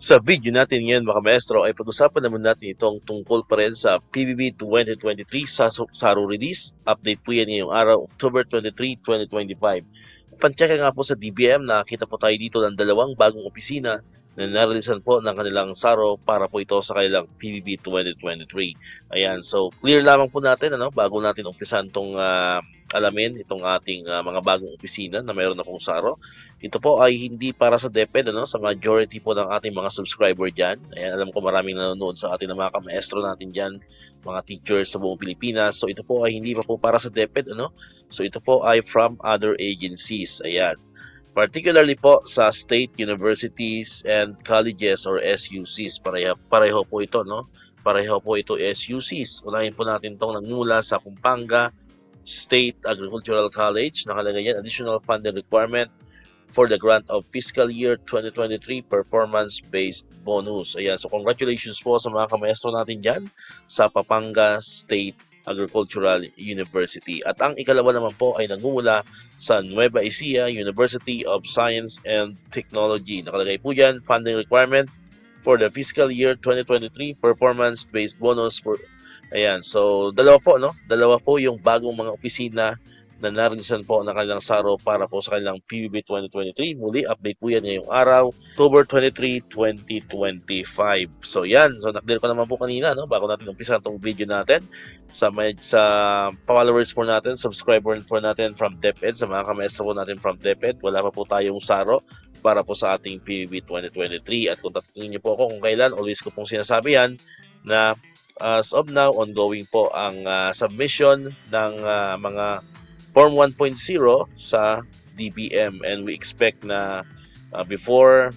Sa video natin ngayon mga maestro ay pag-usapan naman natin itong tungkol pa rin sa PBB 2023 sa SARO release. Update po yan ngayong araw, October 23, 2025. Pancheka nga po sa DBM, nakakita po tayo dito ng dalawang bagong opisina na narilisan po ng kanilang SARO para po ito sa kanilang PBB 2023. Ayan, so clear lamang po natin bago natin umpisan itong alamin itong ating mga bagong opisina na mayroon na pong SARO. Ito po ay hindi para sa DepEd, sa majority po ng ating mga subscriber dyan. Ayan, alam ko maraming nanonood sa ating mga kamaestro natin dyan, mga teachers sa buong Pilipinas. So ito po ay hindi pa po para sa DepEd, So ito po ay from other agencies. Ayan. Particularly po sa state universities and colleges or SUCs. Pareho po ito, Pareho po ito SUCs. Unahin po natin itong nagmula sa Pampanga State Agricultural College. Nakalagay yan, additional funding requirement for the grant of fiscal year 2023 performance-based bonus. Ayan, so congratulations po sa mga kamaestro natin dyan sa Pampanga State Agricultural University. At ang ikalawa naman po ay nagmumula sa Nueva Ecija University of Science and Technology. Nakalagay po dyan, funding requirement for the fiscal year 2023 performance-based bonus for... Ayan, so dalawa po yung bagong mga opisina na narilisan po ng kanilang SARO para po sa kanilang PBB 2023. Muli, update po yan ngayong araw, October 23, 2025. So yan, so nakdir ko naman po kanina, bago natin umpisa itong video natin, sa followers po natin, subscriber po natin from DepEd, sa mga kamaestro po natin from DepEd, wala pa po tayong SARO para po sa ating PBB 2023. At kung tatanungin niyo po ako kung kailan, always ko pong sinasabi yan na as of now, ongoing po ang submission ng mga Form 1.0 sa DBM, and we expect na before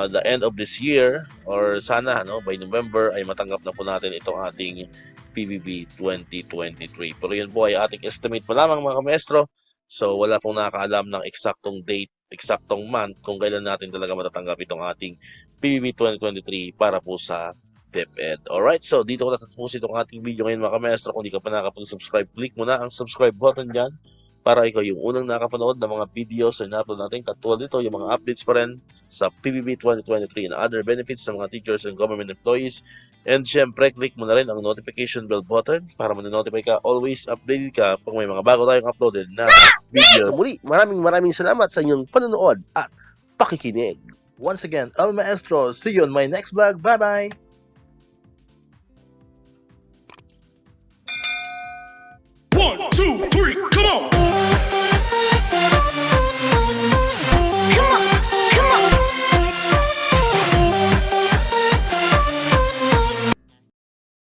the end of this year or sana by November ay matanggap na po natin itong ating PBB 2023. Pero yun po ay ating estimate pa lamang mga maestro. So wala pong nakakaalam ng eksaktong date, eksaktong month kung kailan natin talaga matatanggap itong ating PBB 2023 para po sa DepEd. Alright, so dito ko natatapusin itong ating video ngayon mga kamaestro. Kung di ka pa nakapag-subscribe, click mo na ang subscribe button dyan para ikaw yung unang nakapanood ng mga videos na in-upload natin. Katulad dito, yung mga updates pa rin sa PBB 2023 and other benefits sa mga teachers and government employees. And syempre, click mo na rin ang notification bell button para ma-notify ka, always updated ka pag may mga bago tayong uploaded na videos. So muli, maraming salamat sa inyong panonood at pakikinig. Once again, El Maestro, see you on my next vlog. Bye-bye! 1, 2, 3.